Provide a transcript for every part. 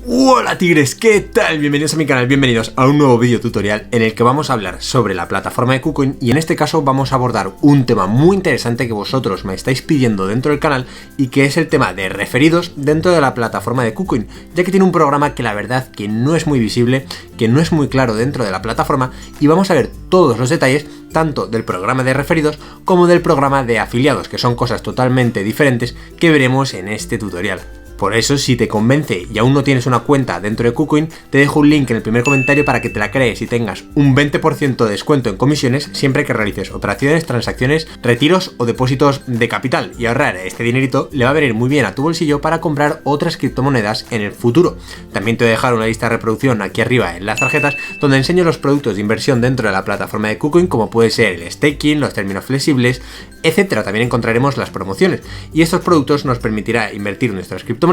Hola tigres, ¿qué tal? Bienvenidos a mi canal, bienvenidos a un nuevo vídeo tutorial en el que vamos a hablar sobre la plataforma de KuCoin y en este caso vamos a abordar un tema muy interesante que vosotros me estáis pidiendo dentro del canal y que es el tema de referidos dentro de la plataforma de KuCoin, ya que tiene un programa que la verdad que no es muy visible, que no es muy claro dentro de la plataforma y vamos a ver todos los detalles tanto del programa de referidos como del programa de afiliados, que son cosas totalmente diferentes que veremos en este tutorial. Por eso, si te convence y aún no tienes una cuenta dentro de KuCoin, te dejo un link en el primer comentario para que te la crees y tengas un 20% de descuento en comisiones siempre que realices operaciones, transacciones, retiros o depósitos de capital, y ahorrar este dinerito le va a venir muy bien a tu bolsillo para comprar otras criptomonedas en el futuro. También te voy a dejar una lista de reproducción aquí arriba en las tarjetas donde enseño los productos de inversión dentro de la plataforma de KuCoin, como puede ser el staking, los términos flexibles, etcétera. También encontraremos las promociones y estos productos nos permitirá invertir nuestras criptomonedas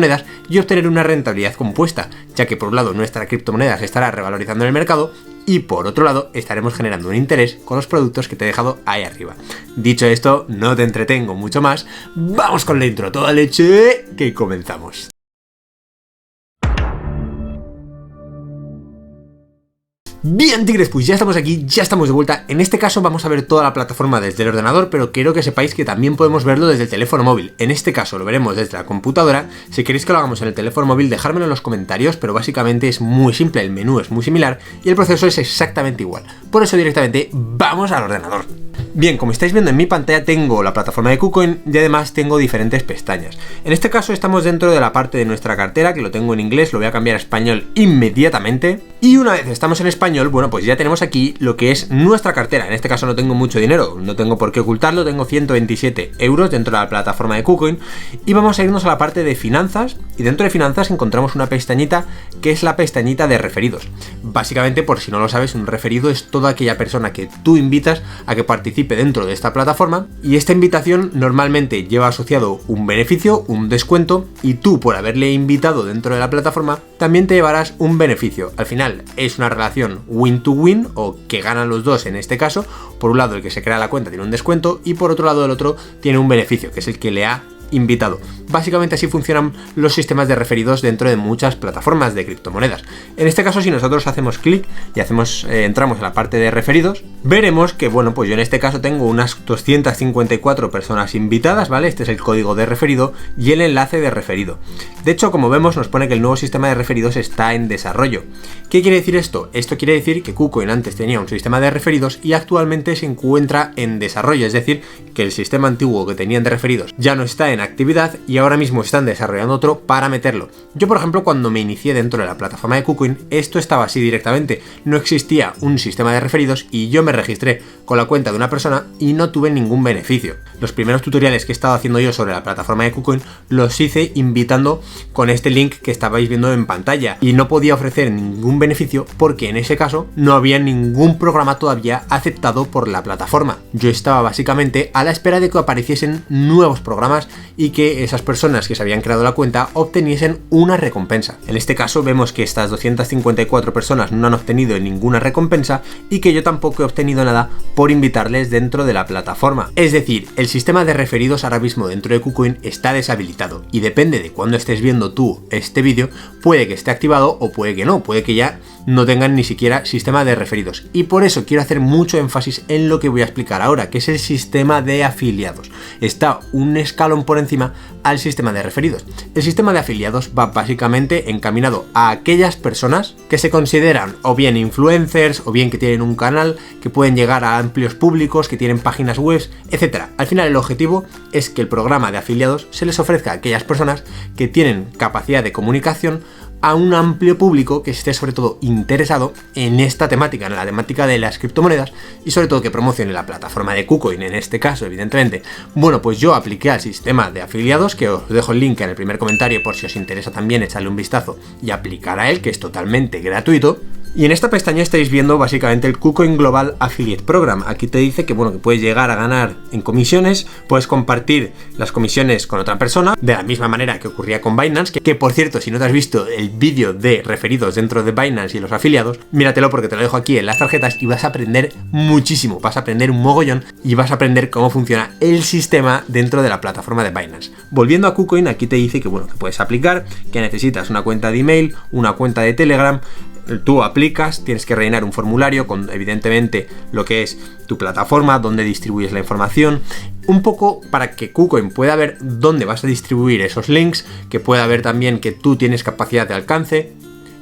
y obtener una rentabilidad compuesta, ya que por un lado nuestra criptomoneda se estará revalorizando en el mercado y por otro lado estaremos generando un interés con los productos que te he dejado ahí arriba. Dicho esto, no te entretengo mucho más, vamos con la intro toda leche, que comenzamos. Bien tigres, pues ya estamos aquí, ya estamos de vuelta. En este caso vamos a ver toda la plataforma desde el ordenador, pero quiero que sepáis que también podemos verlo desde el teléfono móvil. En este caso lo veremos desde la computadora. Si queréis que lo hagamos en el teléfono móvil, dejármelo en los comentarios, pero básicamente es muy simple, el menú es muy similar y el proceso es exactamente igual. Por eso directamente vamos al ordenador. Bien, como estáis viendo en mi pantalla tengo la plataforma de KuCoin y además tengo diferentes pestañas. En este caso estamos dentro de la parte de nuestra cartera, que lo tengo en inglés, lo voy a cambiar a español inmediatamente. Y una vez estamos en español, bueno, pues ya tenemos aquí lo que es nuestra cartera. En este caso no tengo mucho dinero, no tengo por qué ocultarlo, tengo 127 euros dentro de la plataforma de KuCoin. Y vamos a irnos a la parte de finanzas, y dentro de finanzas encontramos una pestañita que es la pestañita de referidos. Básicamente, por si no lo sabes, un referido es toda aquella persona que tú invitas a que participe dentro de esta plataforma, y esta invitación normalmente lleva asociado un beneficio, un descuento, y tú por haberle invitado dentro de la plataforma también te llevarás un beneficio. Al final es una relación win to win, o que ganan los dos en este caso. Por un lado el que se crea la cuenta tiene un descuento y por otro lado el otro tiene un beneficio, que es el que le ha invitado. Básicamente así funcionan los sistemas de referidos dentro de muchas plataformas de criptomonedas. En este caso, si nosotros hacemos clic y entramos en la parte de referidos, veremos que, bueno, pues yo en este caso tengo unas 254 personas invitadas, ¿vale? Este es el código de referido y el enlace de referido. De hecho, como vemos, nos pone que el nuevo sistema de referidos está en desarrollo. ¿Qué quiere decir esto? Esto quiere decir que KuCoin antes tenía un sistema de referidos y actualmente se encuentra en desarrollo, es decir, que el sistema antiguo que tenían de referidos ya no está en actividad y ahora mismo están desarrollando otro para meterlo. Yo, por ejemplo, cuando me inicié dentro de la plataforma de KuCoin, esto estaba así directamente, no existía un sistema de referidos y yo me registré con la cuenta de una persona y no tuve ningún beneficio. Los primeros tutoriales que he estado haciendo yo sobre la plataforma de KuCoin los hice invitando con este link que estabais viendo en pantalla y no podía ofrecer ningún beneficio porque en ese caso no había ningún programa todavía aceptado por la plataforma. Yo estaba básicamente a la espera de que apareciesen nuevos programas y que esas personas que se habían creado la cuenta obteniesen una recompensa. En este caso vemos que estas 254 personas no han obtenido ninguna recompensa y que yo tampoco he obtenido nada por invitarles dentro de la plataforma. Es decir, el sistema de referidos ahora mismo dentro de KuCoin está deshabilitado y depende de cuándo estés viendo tú este vídeo, puede que esté activado o puede que no, puede que ya no tengan ni siquiera sistema de referidos. Y por eso quiero hacer mucho énfasis en lo que voy a explicar ahora, que es el sistema de afiliados. Está un escalón por encima al sistema de referidos. El sistema de afiliados va básicamente encaminado a aquellas personas que se consideran o bien influencers o bien que tienen un canal, que pueden llegar a amplios públicos, que tienen páginas web, etc. Al final el objetivo es que el programa de afiliados se les ofrezca a aquellas personas que tienen capacidad de comunicación a un amplio público que esté sobre todo interesado en esta temática, en la temática de las criptomonedas, y sobre todo que promocione la plataforma de KuCoin en este caso, evidentemente. Bueno, pues yo apliqué al sistema de afiliados, que os dejo el link en el primer comentario por si os interesa también echarle un vistazo y aplicar a él, que es totalmente gratuito. Y en esta pestaña estáis viendo básicamente el KuCoin Global Affiliate Program. Aquí te dice que, bueno, que puedes llegar a ganar en comisiones, puedes compartir las comisiones con otra persona, de la misma manera que ocurría con Binance, que por cierto, si no te has visto el vídeo de referidos dentro de Binance y los afiliados, míratelo porque te lo dejo aquí en las tarjetas y vas a aprender muchísimo, vas a aprender un mogollón y vas a aprender cómo funciona el sistema dentro de la plataforma de Binance. Volviendo a KuCoin, aquí te dice que, bueno, que puedes aplicar, que necesitas una cuenta de email, una cuenta de Telegram. Tú aplicas, tienes que rellenar un formulario con evidentemente lo que es tu plataforma, dónde distribuyes la información, un poco para que KuCoin pueda ver dónde vas a distribuir esos links, que pueda ver también que tú tienes capacidad de alcance,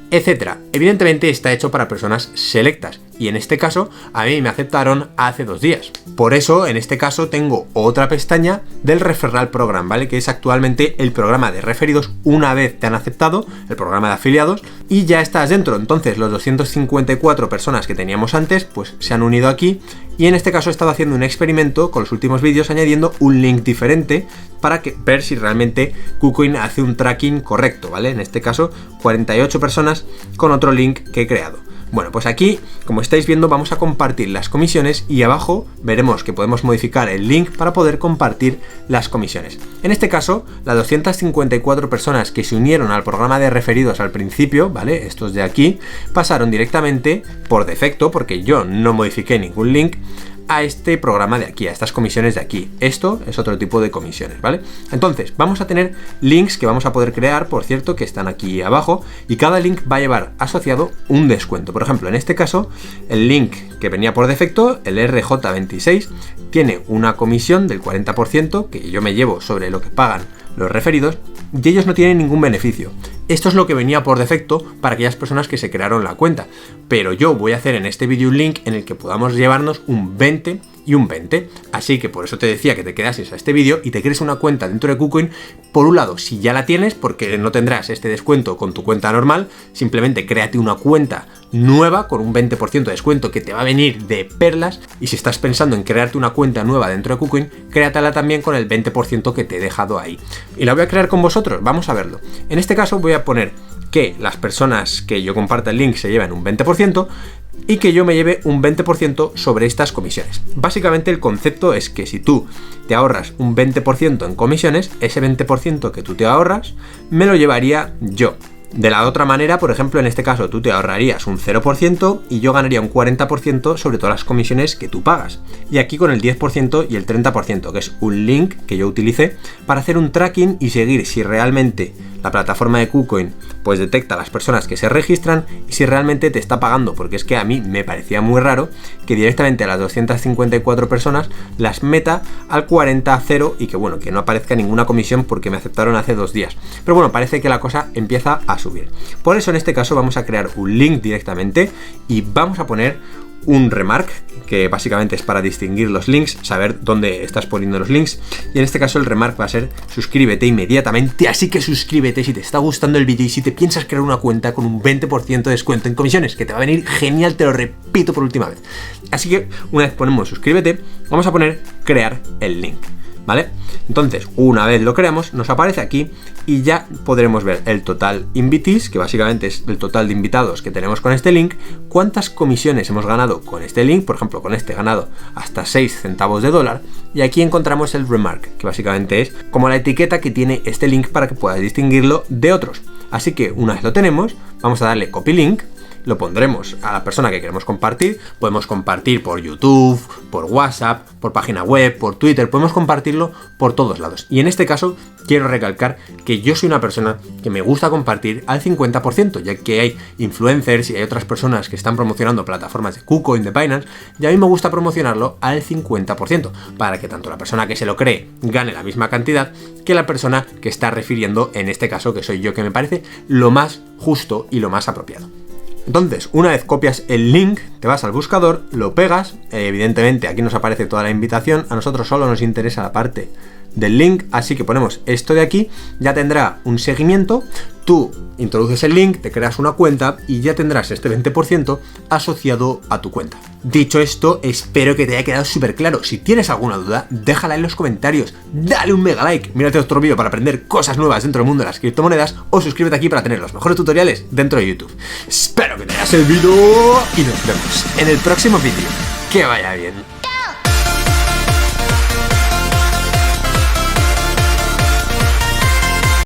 etcétera. Evidentemente está hecho para personas selectas y en este caso a mí me aceptaron hace 2 días. Por eso en este caso tengo otra pestaña del Referral Program, ¿vale? Que es actualmente el programa de referidos una vez te han aceptado, el programa de afiliados, y ya estás dentro. Entonces los 254 personas que teníamos antes pues se han unido aquí y en este caso he estado haciendo un experimento con los últimos vídeos añadiendo un link diferente para ver si realmente KuCoin hace un tracking correcto, ¿vale? En este caso 48 personas con otro link que he creado. Bueno, pues aquí, como estáis viendo, vamos a compartir las comisiones y abajo veremos que podemos modificar el link para poder compartir las comisiones. En este caso, las 254 personas que se unieron al programa de referidos al principio, ¿vale? Estos de aquí, pasaron directamente por defecto, porque yo no modifiqué ningún link, a este programa de aquí, a estas comisiones de aquí. Esto es otro tipo de comisiones, ¿vale? Entonces, vamos a tener links que vamos a poder crear, por cierto, que están aquí abajo, y cada link va a llevar asociado un descuento. Por ejemplo, en este caso, el link que venía por defecto, el RJ26, tiene una comisión del 40% que yo me llevo sobre lo que pagan los referidos y ellos no tienen ningún beneficio. Esto es lo que venía por defecto para aquellas personas que se crearon la cuenta, pero yo voy a hacer en este vídeo un link en el que podamos llevarnos un 20 y un 20, así que por eso te decía que te quedases a este vídeo y te crees una cuenta dentro de KuCoin. Por un lado, si ya la tienes, porque no tendrás este descuento con tu cuenta normal, simplemente créate una cuenta nueva con un 20% de descuento que te va a venir de perlas, y si estás pensando en crearte una cuenta nueva dentro de KuCoin, créatela también con el 20% que te he dejado ahí. Y la voy a crear con vosotros, vamos a verlo. En este caso voy a poner que las personas que yo comparta el link se lleven un 20% y que yo me lleve un 20% sobre estas comisiones. Básicamente el concepto es que si tú te ahorras un 20% en comisiones, ese 20% que tú te ahorras me lo llevaría yo. De la otra manera, por ejemplo, en este caso tú te ahorrarías un 0% y yo ganaría un 40% sobre todas las comisiones que tú pagas. Y aquí con el 10% y el 30%, que es un link que yo utilicé para hacer un tracking y seguir si realmente la plataforma de KuCoin pues detecta a las personas que se registran y si realmente te está pagando, porque es que a mí me parecía muy raro que directamente a las 254 personas las meta al 40-0 y que bueno, que no aparezca ninguna comisión porque me aceptaron hace 2 días. Pero bueno, parece que la cosa empieza a subir. Por eso en este caso vamos a crear un link directamente y vamos a poner un remark, que básicamente es para distinguir los links, saber dónde estás poniendo los links, y en este caso el remark va a ser suscríbete inmediatamente, así que suscríbete si te está gustando el vídeo y si te piensas crear una cuenta con un 20% de descuento en comisiones, que te va a venir genial, te lo repito por última vez. Así que una vez ponemos suscríbete, vamos a poner crear el link, ¿vale? Entonces, una vez lo creamos, nos aparece aquí y ya podremos ver el total invitees, que básicamente es el total de invitados que tenemos con este link, cuántas comisiones hemos ganado con este link, por ejemplo, con este he ganado hasta 6 centavos de dólar, y aquí encontramos el remark, que básicamente es como la etiqueta que tiene este link para que puedas distinguirlo de otros. Así que una vez lo tenemos, vamos a darle copy link, lo pondremos a la persona que queremos compartir. Podemos compartir por YouTube, por WhatsApp, por página web, por Twitter, podemos compartirlo por todos lados. Y en este caso quiero recalcar que yo soy una persona que me gusta compartir al 50%, ya que hay influencers y hay otras personas que están promocionando plataformas de KuCoin, de Binance, y a mí me gusta promocionarlo al 50%, para que tanto la persona que se lo cree gane la misma cantidad que la persona que está refiriendo, en este caso que soy yo, que me parece lo más justo y lo más apropiado. Entonces, una vez copias el link, te vas al buscador, lo pegas, evidentemente aquí nos aparece toda la invitación, a nosotros solo nos interesa la parte del link, así que ponemos esto de aquí, ya tendrá un seguimiento, tú introduces el link, te creas una cuenta y ya tendrás este 20% asociado a tu cuenta. Dicho esto, espero que te haya quedado súper claro. Si tienes alguna duda, déjala en los comentarios, dale un mega like, mírate otro vídeo para aprender cosas nuevas dentro del mundo de las criptomonedas o suscríbete aquí para tener los mejores tutoriales dentro de YouTube. Espero que te haya servido y nos vemos en el próximo vídeo. Que vaya bien.